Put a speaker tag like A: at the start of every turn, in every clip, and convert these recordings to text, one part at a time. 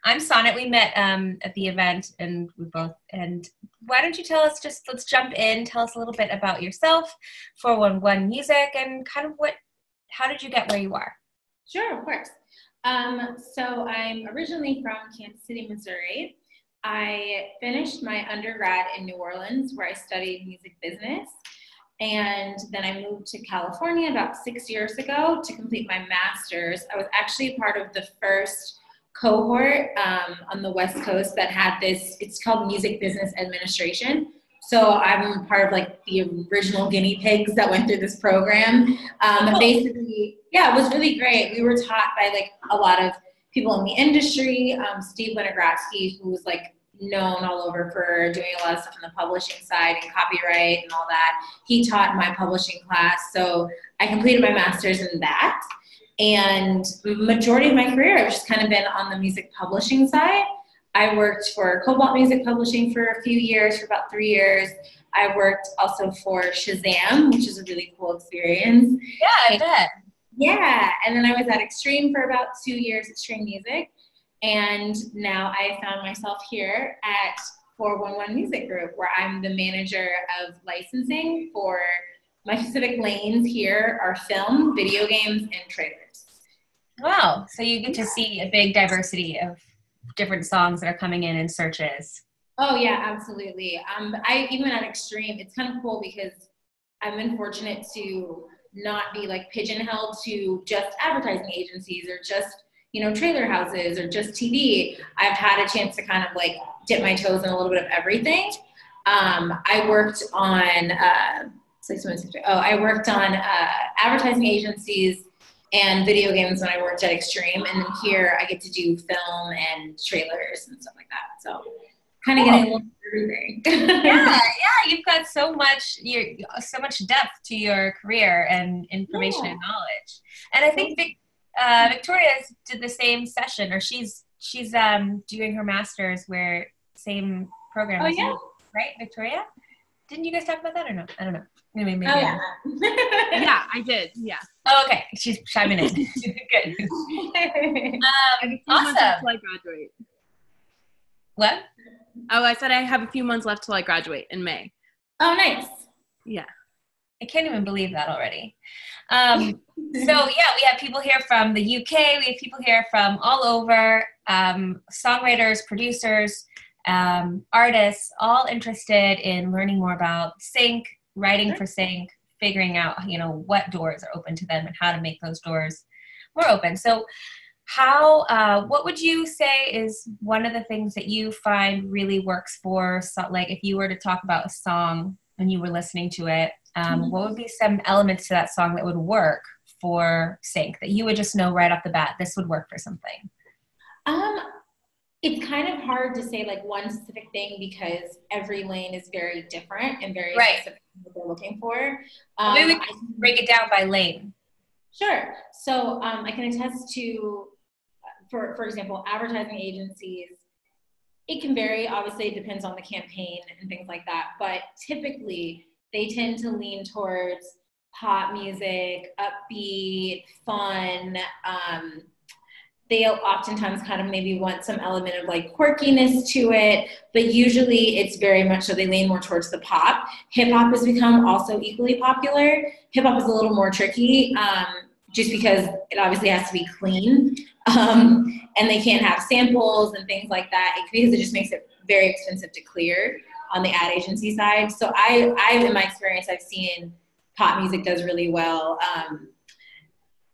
A: I'm Sonnet. We met at the event, and and why don't you tell us, let's jump in, tell us a little bit about yourself, 411 Music, and kind of how did you get where you are?
B: Sure, of course. So I'm originally from Kansas City, Missouri. I finished my undergrad in New Orleans, where I studied music business. And then I moved to California about 6 years ago to complete my master's. I was actually part of the first cohort on the West Coast that had this, it's called Music Business Administration. So I'm part of like the original guinea pigs that went through this program. And basically, yeah, it was really great. We were taught by like a lot of people in the industry. Steve Winografsky, who was like known all over for doing a lot of stuff on the publishing side and copyright and all that. He taught my publishing class. So I completed my master's in that. And majority of my career, I've just kind of been on the music publishing side. I worked for Cobalt Music Publishing for a few years, for about 3 years. I worked also for Shazam, which is a really cool experience.
A: Yeah, I bet.
B: Yeah, and then I was at Extreme for about 2 years, Extreme Music. And now I found myself here at 411 Music Group, where I'm the manager of licensing for my specific lanes here are film, video games, and trailers.
A: Wow. So you get to see a big diversity of different songs that are coming in searches.
B: Oh, yeah, absolutely. I even at Extreme, it's kind of cool because I've been fortunate to not be like pigeonholed to just advertising agencies or just trailer houses or just TV. I've had a chance to kind of like dip my toes in a little bit of everything. I worked on, I worked on advertising agencies and video games when I worked at Extreme. And then here I get to do film and trailers and stuff like that. So kind of getting a little everything.
A: yeah, you've got so much depth to your career and information and knowledge. And I think Victoria did the same session, or she's doing her master's where same program.
B: Oh, yeah.
A: Right, Victoria? Didn't you guys talk about that or no? I don't know. Maybe.
B: Oh, yeah.
C: Yeah, I did. Yeah.
A: Oh, okay. She's chiming in. Good. Awesome.
C: Until I graduate.
A: What?
C: Oh, I said I have a few months left till I graduate in May.
B: Oh, nice.
C: Yeah.
A: I can't even believe that already. So yeah, we have people here from the UK. We have people here from all over, songwriters, producers, artists, all interested in learning more about sync, writing for sync, figuring out, what doors are open to them and how to make those doors more open. So what would you say is one of the things that you find really works for, like if you were to talk about a song and you were listening to it, what would be some elements to that song that would work for sync, that you would just know right off the bat, this would work for something?
B: It's kind of hard to say like one specific thing because every lane is very different and very specific what they're looking for.
A: Maybe we can break it down by lane.
B: Sure. So I can attest to, for example, advertising agencies. It can vary. Obviously, it depends on the campaign and things like that. But typically, they tend to lean towards pop music, upbeat, fun. They'll oftentimes kind of maybe want some element of like quirkiness to it, but usually it's very much so they lean more towards the pop. Hip hop has become also equally popular. Hip hop is a little more tricky just because it obviously has to be clean and they can't have samples and things like that because it just makes it very expensive to clear on the ad agency side. So I in my experience, I've seen pop music does really well.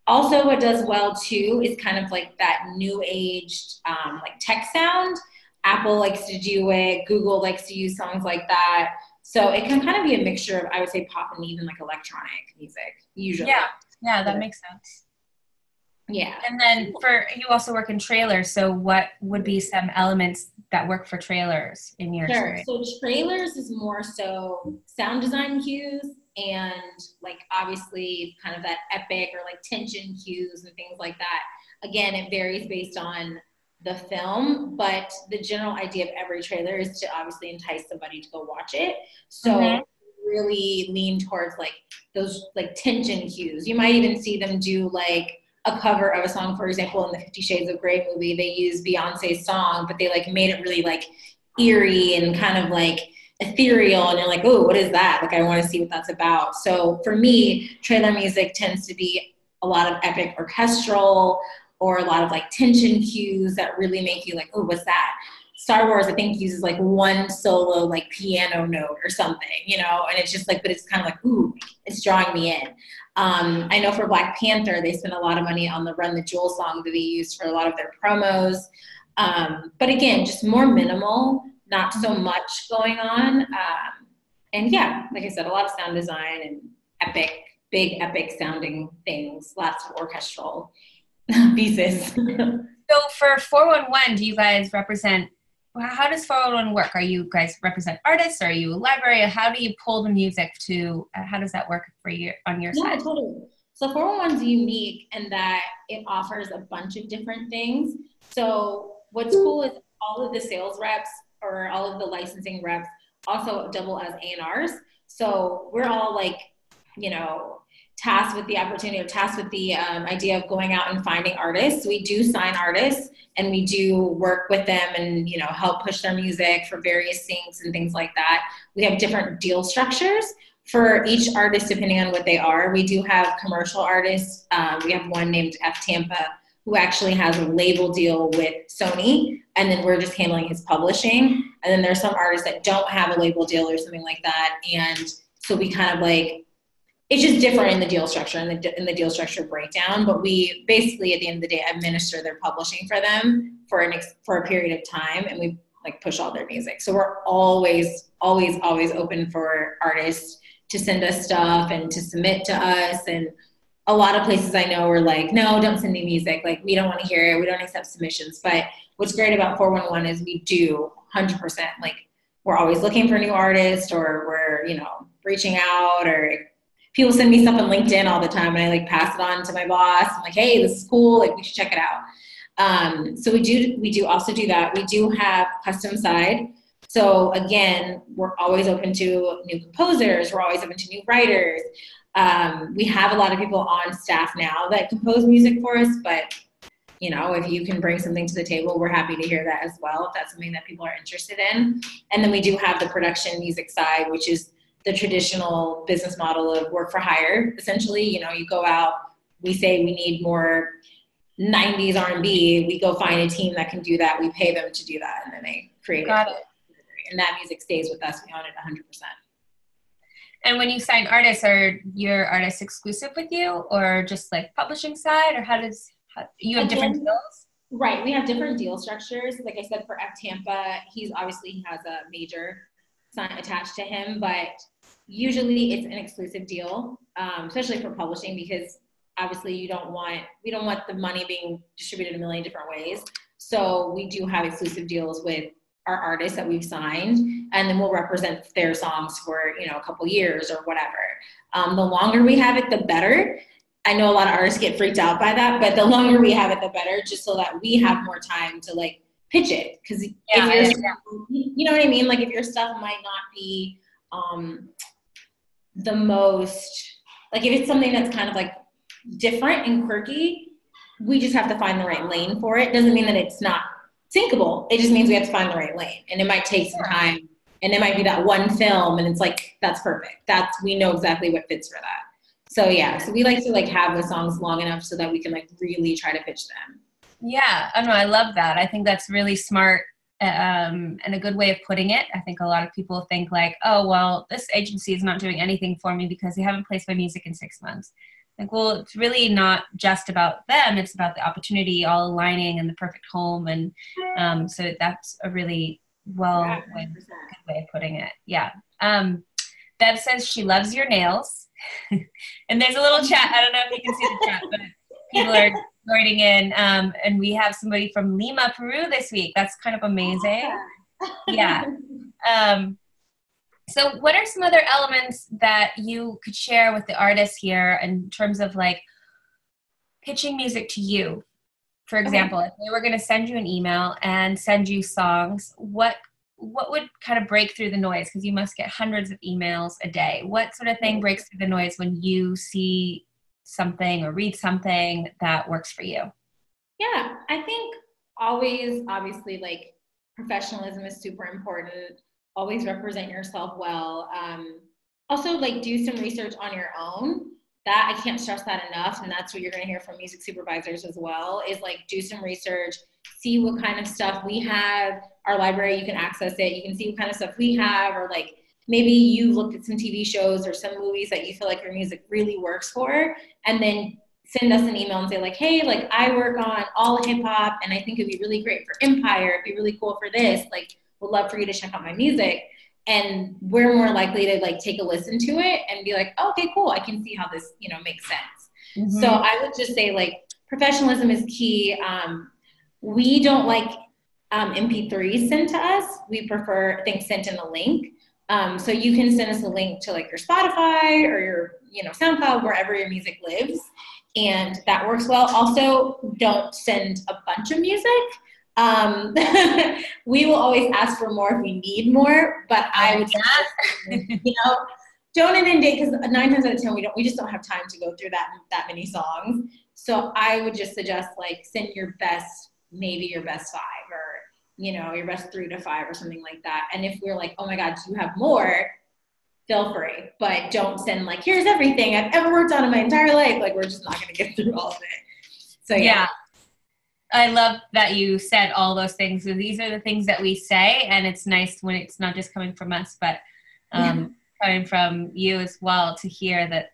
B: Also, what does well too is kind of like that new aged like tech sound. Apple likes to do it. Google likes to use songs like that. So it can kind of be a mixture of, I would say, pop and even like electronic music usually.
A: Yeah, that makes sense.
B: Yeah.
A: And then you also work in trailers. So what would be some elements that work for trailers in your experience?
B: So trailers is more so sound design cues and like obviously kind of that epic or like tension cues and things like that. Again, it varies based on the film, but the general idea of every trailer is to obviously entice somebody to go watch it. So really lean towards like those like tension cues. You might even see them do like a cover of a song. For example, in the 50 Shades of Grey movie, they used Beyonce's song, but they like made it really like eerie and kind of like ethereal, and you're like, oh, what is that? Like, I want to see what that's about. So for me, trailer music tends to be a lot of epic orchestral or a lot of like tension cues that really make you like, oh, what's that? Star Wars, I think, uses like one solo like piano note or something, you know, and it's just like, but it's kind of like, ooh, it's drawing me in. I know for Black Panther, they spent a lot of money on the Run the Jewel song that they used for a lot of their promos. But again, just more minimal, not so much going on. And yeah, like I said, a lot of sound design and epic, big epic sounding things, lots of orchestral pieces.
A: So for 411, do you guys represent, how does 411 work? Are you guys represent artists? Are you a library? How do you pull the music to, how does that work for you on your side?
B: Yeah, totally. So 411 is unique in that it offers a bunch of different things. So what's cool is all of the sales reps or all of the licensing reps also double as A&Rs. So we're all like, you know, tasked with the opportunity or tasked with the idea of going out and finding artists. We do sign artists and we do work with them and, you know, help push their music for various syncs and things like that. We have different deal structures for each artist depending on what they are. We do have commercial artists. We have one named F Tampa who actually has a label deal with Sony, and then we're just handling his publishing. And then there's some artists that don't have a label deal or something like that. And so we kind of like, it's just different in the deal structure and in the deal structure breakdown. But we basically, at the end of the day, administer their publishing for them for a period of time, and we like push all their music. So we're always open for artists to send us stuff and to submit to us. And a lot of places I know are like, no, don't send me music. Like, we don't want to hear it. We don't accept submissions. But what's great about 411 is we do 100%. Like, we're always looking for new artists, or we're, you know, reaching out, or people send me stuff on LinkedIn all the time and I like pass it on to my boss. I'm like, hey, this is cool. Like, we should check it out. So we do also do that. We do have custom side. So again, we're always open to new composers. We're always open to new writers. We have a lot of people on staff now that compose music for us, but you know, if you can bring something to the table, we're happy to hear that as well, if that's something that people are interested in. And then we do have the production music side, which is the traditional business model of work for hire. Essentially, you know, you go out, we say we need more 90s R&B, we go find a team that can do that, we pay them to do that, and then they create it. And that music stays with us. We own it 100%.
A: And when you sign artists, are your artists exclusive with you, or just like publishing side, or you have different deals?
B: Right, we have different deal structures. Like I said, for F Tampa, he has a major sign attached to him, but usually it's an exclusive deal, especially for publishing, because obviously we don't want the money being distributed a million different ways. So we do have exclusive deals with our artists that we've signed, and then we'll represent their songs for, you know, a couple years or whatever. The longer we have it, the better. I know a lot of artists get freaked out by that, but the longer we have it, the better, just so that we have more time to like pitch it. Because you know what I mean? Like, if your stuff might not be the most, like, if it's something that's kind of like different and quirky, we just have to find the right lane for it. Doesn't mean that it's not syncable. It just means we have to find the right lane, and it might take some time, and it might be that one film, and it's like, that's perfect. We know exactly what fits for that. So yeah, so we like to like have the songs long enough so that we can like really try to pitch them.
A: Yeah, I know, I love that. I think that's really smart and a good way of putting it. I think a lot of people think like, oh, well, this agency is not doing anything for me because they haven't placed my music in 6 months. Like, well, it's really not just about them. It's about the opportunity all aligning and the perfect home. And so that's a really good way of putting it. Yeah. Bev says she loves your nails. And there's a little chat. I don't know if you can see the chat, but people are joining in. And we have somebody from Lima, Peru this week. That's kind of amazing. Yeah. So what are some other elements that you could share with the artists here in terms of like pitching music to you? For example, if they were going to send you an email and send you songs, what would kind of break through the noise? Because you must get hundreds of emails a day. What sort of thing breaks through the noise when you see something or read something that works for you?
B: Yeah, I think always, obviously, like professionalism is super important. Always represent yourself well. Also, like do some research on your own. That I can't stress that enough, and that's what you're going to hear from music supervisors as well. Is like do some research, see what kind of stuff we have. Our library, you can access it. You can see what kind of stuff we have, or like maybe you looked at some TV shows or some movies that you feel like your music really works for, and then send us an email and say like, hey, like I work on all hip hop and I think it'd be really great for Empire. It'd be really cool for this. Like, would love for you to check out my music. And we're more likely to like take a listen to it and be like, oh, okay, cool. I can see how this, makes sense. Mm-hmm. So I would just say like professionalism is key. We don't like MP3s sent to us. We prefer things sent in a link. So you can send us a link to like your Spotify or your, SoundCloud, wherever your music lives. And that works well. Also, don't send a bunch of music. We will always ask for more if we need more, but I would say, don't inundate, because 9 times out of 10, we just don't have time to go through that many songs. So I would just suggest like send your best, maybe your best 5 or, your best 3 to 5 or something like that. And if we're like, oh my God, do you have more? Feel free, but don't send like, here's everything I've ever worked on in my entire life. Like, we're just not going to get through all of it. So yeah.
A: I love that you said all those things. So these are the things that we say, and it's nice when it's not just coming from us, but coming from you as well, to hear that.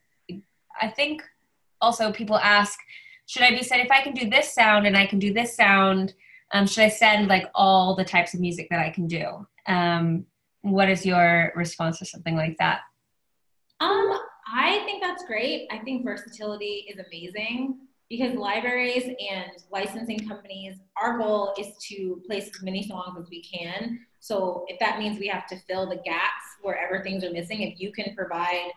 A: I think also people ask, should I be said, if I can do this sound and I can do this sound, should I send like all the types of music that I can do? What is your response to something like that?
B: I think that's great. I think versatility is amazing, because libraries and licensing companies, our goal is to place as many songs as we can. So if that means we have to fill the gaps wherever things are missing, if you can provide,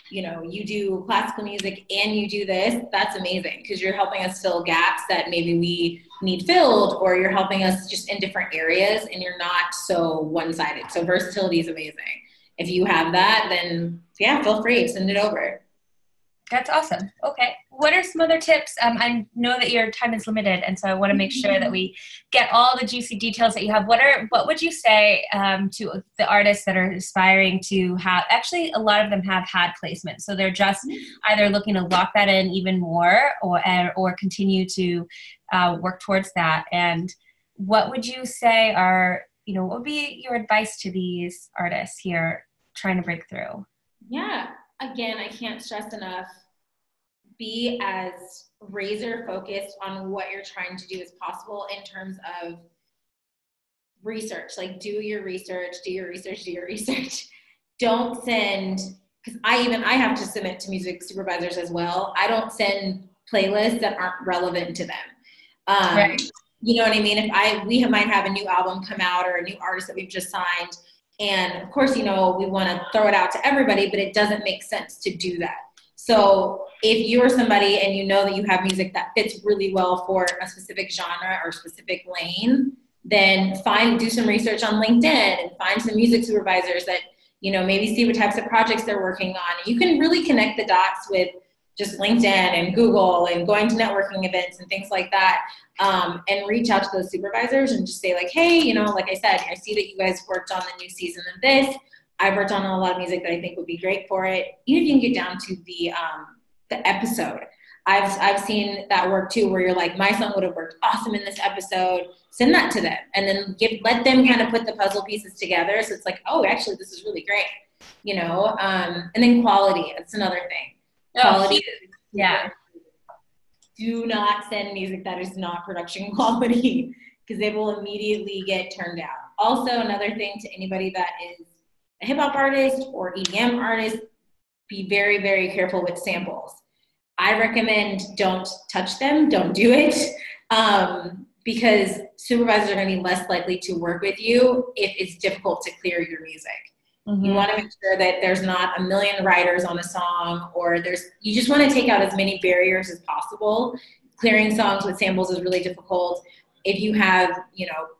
B: you do classical music and you do this, that's amazing, because you're helping us fill gaps that maybe we need filled, or you're helping us just in different areas and you're not so one-sided. So versatility is amazing. If you have that, then yeah, feel free, send it over.
A: That's awesome. Okay. What are some other tips? I know that your time is limited, and so I want to make sure that we get all the juicy details that you have. What would you say to the artists that are aspiring to have, actually a lot of them have had placement, so they're just either looking to lock that in even more or continue to work towards that. And what would you say are, what would be your advice to these artists here trying to break through?
B: Yeah. Again, I can't stress enough, be as razor focused on what you're trying to do as possible in terms of research. Like do your research. Don't send, because I have to submit to music supervisors as well. I don't send playlists that aren't relevant to them.
A: Right.
B: You know what I mean? If we might have a new album come out or a new artist that we've just signed, and of course, we want to throw it out to everybody, but it doesn't make sense to do that. So if you're somebody and you know that you have music that fits really well for a specific genre or specific lane, then do some research on LinkedIn and find some music supervisors that, maybe see what types of projects they're working on. You can really connect the dots with just LinkedIn and Google and going to networking events and things like that, and reach out to those supervisors and just say like, hey, like I said, I see that you guys worked on the new season of this. I've worked on a lot of music that I think would be great for it. Even if you can get down to the episode. I've seen that work too, where you're like, my song would have worked awesome in this episode. Send that to them, and then let them kind of put the puzzle pieces together. So it's like, oh, actually, this is really great, And then quality. That's another thing. Quality. Yeah. Do not send music that is not production quality, because they will immediately get turned down. Also, another thing to anybody that is a hip hop artist or EDM artist, be very, very careful with samples. I recommend don't touch them. Don't do it. Because supervisors are going to be less likely to work with you if it's difficult to clear your music. Mm-hmm. You want to make sure that there's not a million writers on a song, or you just want to take out as many barriers as possible. Clearing songs with samples is really difficult. if you have,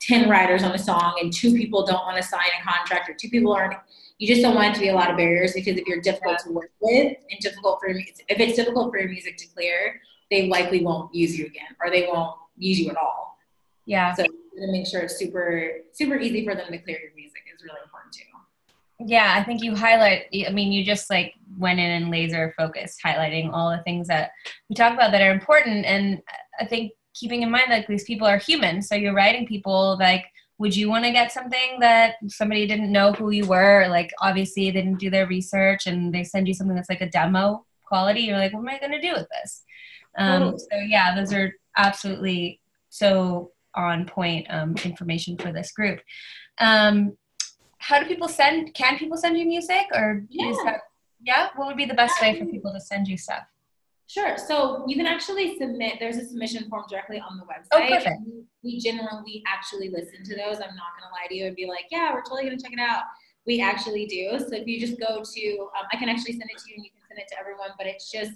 B: 10 writers on a song and 2 people don't want to sign a contract, or 2 people aren't, you just don't want it to be a lot of barriers, because if you're difficult to work with and if it's difficult for your music to clear, they likely won't use you again, or they won't use you at all.
A: Yeah.
B: So to make sure it's super, super easy for them to clear your music is really important too.
A: Yeah, I think you you just like went in and laser focused, highlighting all the things that we talk about that are important. And I think keeping in mind that these people are human. So you're writing people, like, would you want to get something that somebody didn't know who you were? Like, obviously they didn't do their research and they send you something that's like a demo quality. You're like, what am I going to do with this? So yeah, those are absolutely so on point information for this group. How do people can people send you music, or what would be the best way for people to send you stuff?
B: Sure. So you can actually submit, there's a submission form directly on the website.
A: Oh, perfect.
B: We generally actually listen to those. I'm not going to lie to you and be like, yeah, we're totally going to check it out. We actually do. So if you just go to, I can actually send it to you and you can send it to everyone, but it's just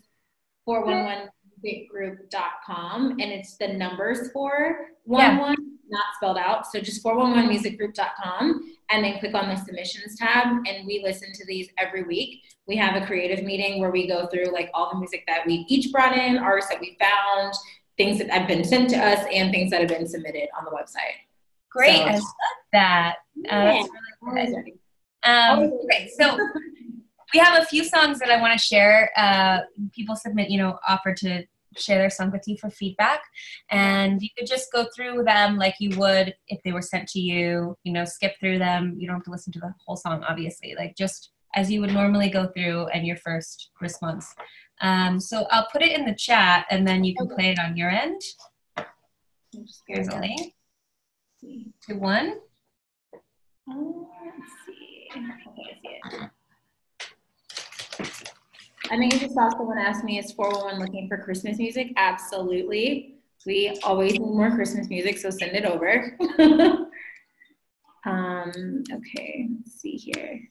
B: 411musicgroup.com, and it's the numbers 411, not spelled out. So just 411musicgroup.com, and then click on the submissions tab, and we listen to these every week. We have a creative meeting where we go through like all the music that we each brought in, artists that we found, things that have been sent to us, and things that have been submitted on the website.
A: Great. I love that. That's really good. Okay, so we have a few songs that I want to share. People submit, offer to share their song with you for feedback. And you could just go through them like you would if they were sent to you, skip through them. You don't have to listen to the whole song, obviously, like just as you would normally go through and your first response. So I'll put it in the chat and then you can play it on your end. Here's a link to one.
B: Let's see. Okay, I see it. I think I just saw someone ask me, is 411 looking for Christmas music? Absolutely. We always need more Christmas music, so send it over. Okay, let's see here.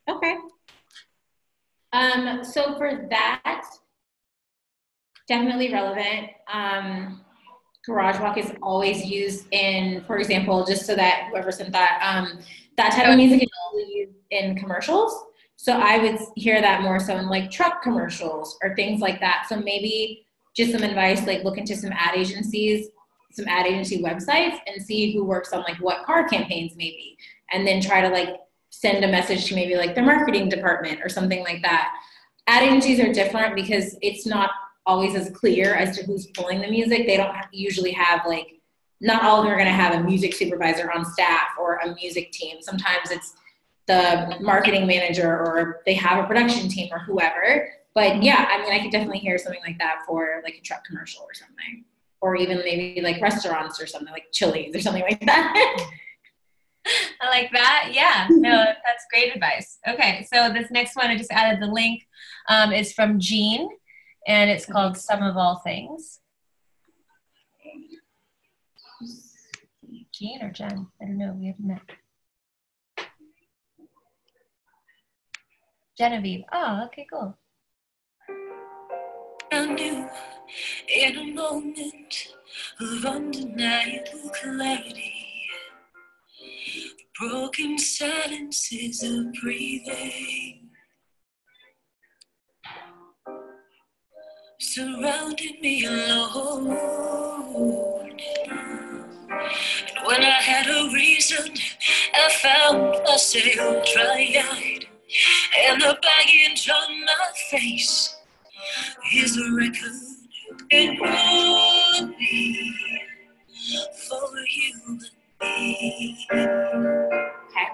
B: Okay. So for that, definitely relevant. Garage Walk is always used in, for example, just so that whoever sent that, that type of music is only used in commercials. So I would hear that more so in like truck commercials or things like that. So maybe just some advice, like look into some ad agency websites and see who works on like what car campaigns maybe, and then try to like send a message to maybe like the marketing department or something like that. Ad agencies are different because it's not always as clear as to who's pulling the music. They don't usually have like, not all of them are going to have a music supervisor on staff or a music team. Sometimes it's the marketing manager, or they have a production team or whoever. But yeah, I mean, I could definitely hear something like that for like a truck commercial or something, or even maybe like restaurants or something like Chili's or something like that.
A: I like that. Yeah, no, that's great advice. Okay, so this next one, I just added the link. It's from Jean, and it's called Some of All Things. Jean or Jen? I don't know. We haven't met. Genevieve. Oh, okay, cool.
D: I knew in a moment of undeniable clarity, broken silences of breathing surrounded me alone. And when I had a reason, I found myself dry-eyed, and the baggage on my face is a record it would be for you and me.
B: Okay.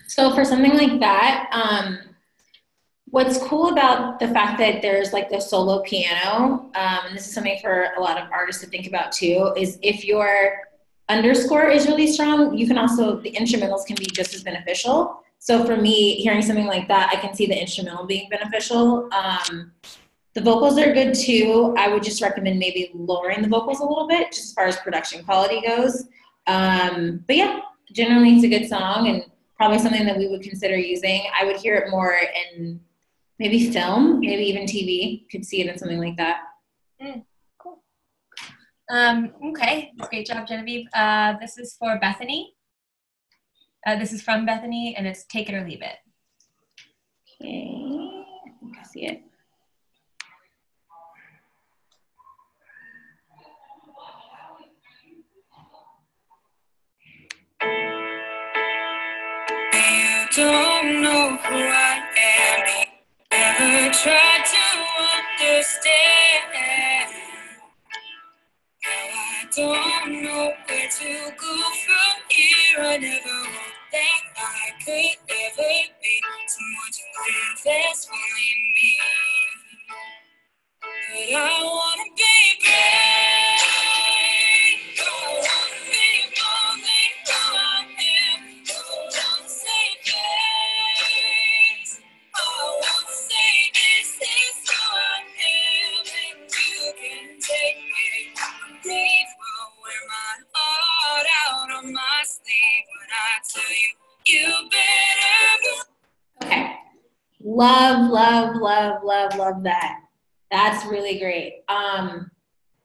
B: So for something like that, what's cool about the fact that there's like the solo piano, and this is something for a lot of artists to think about too, is if you're underscore is really strong, you can also, the instrumentals can be just as beneficial. So for me, hearing something like that, I can see the instrumental being beneficial. The vocals are good too. I would just recommend maybe lowering the vocals a little bit, just as far as production quality goes. But yeah, generally it's a good song and probably something that we would consider using. I would hear it more in maybe film, maybe even TV. Could see it in something like that.
A: Cool. Okay, great job, Genevieve. This is for Bethany. This is from Bethany, and it's Take It or Leave It.
B: Okay, I think I see it.
D: You don't know who I am. Never tried to understand. Now I don't know where to go from here. I never hoped that I could ever be someone to live as only me. But I wanna be brave. I wanna be only who I am. Hold on, say yes. I won't say this is who I am, and you can take it. Leave, I'll wear my heart out on my sleeve when I tell you, you better.
B: Okay. Love that. That's really great.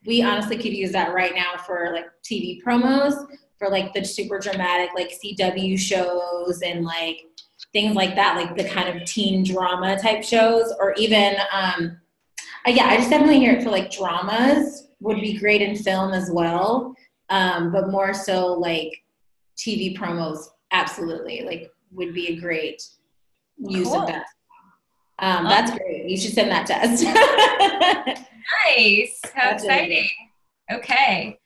B: We honestly could use that right now for like TV promos, for like the super dramatic like CW shows and like things like that, like the kind of teen drama type shows, or even I just definitely hear it for like dramas. Would be great in film as well, but more so like TV promos. Absolutely, like would be a great use of that. That's great. You should send that to us.
A: Nice. How
B: That's
A: exciting. Really okay.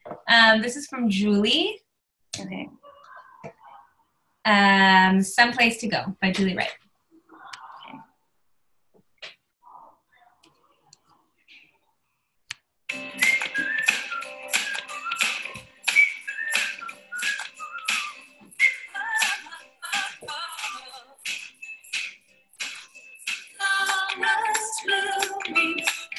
A: This is from Julie.
B: Okay.
A: Someplace to Go by Julie Wright.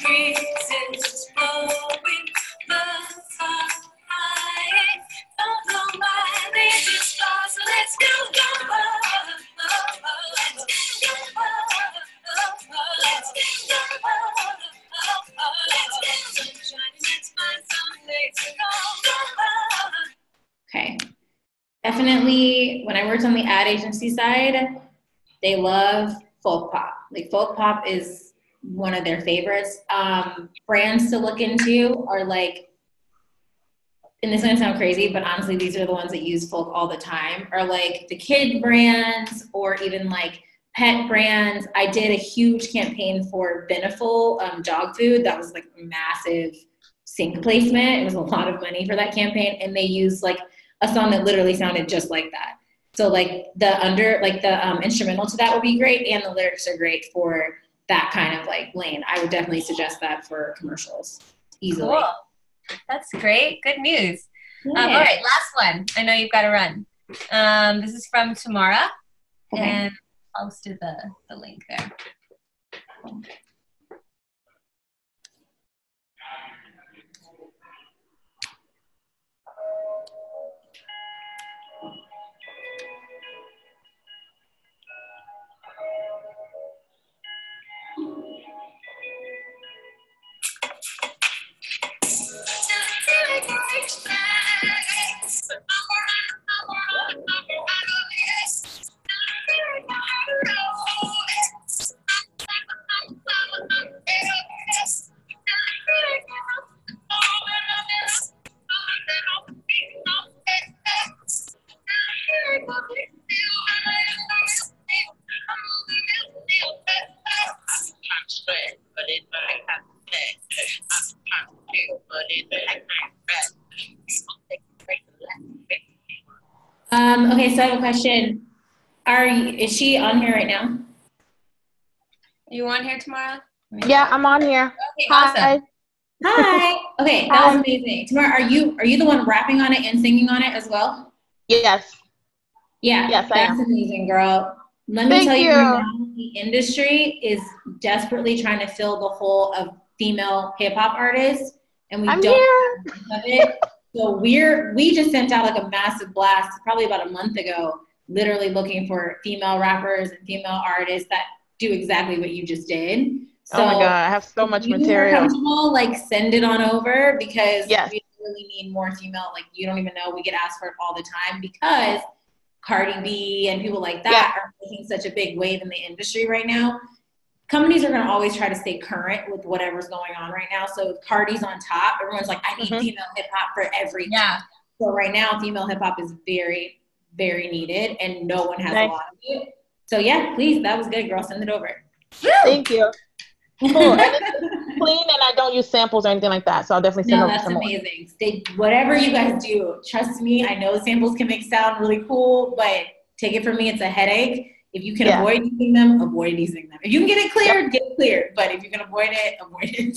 D: Breezes blowing, birds are flying. Don't know why they just fall, so let's go.
B: Okay. Definitely, when I worked on the ad agency side, they love folk pop. Like folk pop is one of their favorites. Brands to look into are like, and this might sound crazy, but honestly, these are the ones that use folk all the time, are like the kid brands or even like pet brands. I did a huge campaign for Beneful dog food. That was like a massive sync placement. It was a lot of money for that campaign. And they used like a song that literally sounded just like that. So like the instrumental to that would be great. And the lyrics are great for that kind of like lane. I would definitely suggest that for commercials easily.
A: Cool. That's great. Good news.
B: Yeah.
A: All right, last one. I know you've got to run. This is from Tamara, and I'll posted the link there.
B: Okay, so I have a question. Is she on here right now?
A: You on here tomorrow?
E: Yeah, I'm on here.
A: Okay,
E: Hi.
A: awesome.
B: Hi. Okay, that was amazing. Tamara, are you the one rapping on it and singing on it as well?
E: Yes.
B: Yeah,
E: Yes, I
B: that's
E: am.
B: amazing, girl. Let me
E: Thank
B: tell you
E: you.
B: right now, the industry is desperately trying to fill the hole of female hip hop artists, and we
E: I'm
B: don't
E: here.
B: have enough of it. So we just sent out like a massive blast probably about a month ago, literally looking for female rappers and female artists that do exactly what you just did. So
E: Oh my God, I have so much
B: if you are
E: material.
B: comfortable, like send it on over because
E: Yes.
B: we really need more female. Like you don't even know, we get asked for it all the time because Cardi B and people like that are making such a big wave in the industry right now. Companies are going to always try to stay current with whatever's going on right now. So if Cardi's on top, everyone's like, I need female hip hop for everything.
A: Yeah.
B: So right now, female hip hop is very, very needed, and no one has a lot of it. So yeah, please, that was good, girl. Send it over.
E: Thank you. Cool. And it's clean, and I don't use samples or anything like that. So I'll definitely send over some more.
B: That's amazing. Whatever you guys do, trust me, I know samples can make sound really cool, but take it from me, it's a headache. If you can avoid using them, avoid using them. If you can get it cleared, get it cleared. But if you can avoid it, avoid it.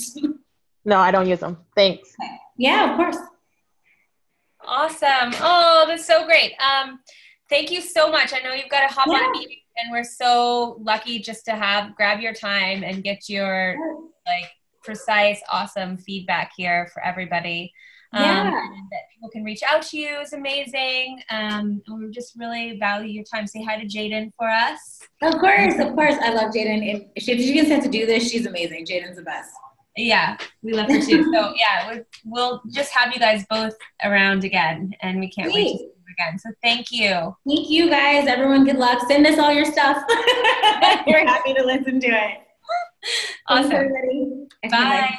E: No, I don't use them. Thanks.
B: Yeah, of course.
A: Awesome. Oh, that's so great. Thank you so much. I know you've got to hop on a meeting, and we're so lucky just to grab your time and get your like precise, awesome feedback here for everybody. And that people can reach out to you is amazing. And we just really value your time. Say hi to Jaden for us.
B: Of course. I love Jaden. If she gets to do this, she's amazing. Jaden's the best.
A: Yeah, we love her too. So yeah, we'll just have you guys both around again, and we can't wait to see you again. So thank you.
B: Thank you guys. Everyone, good luck. Send us all your stuff. We're happy to listen to it.
A: Awesome.
B: Thanks, everybody.
A: Bye.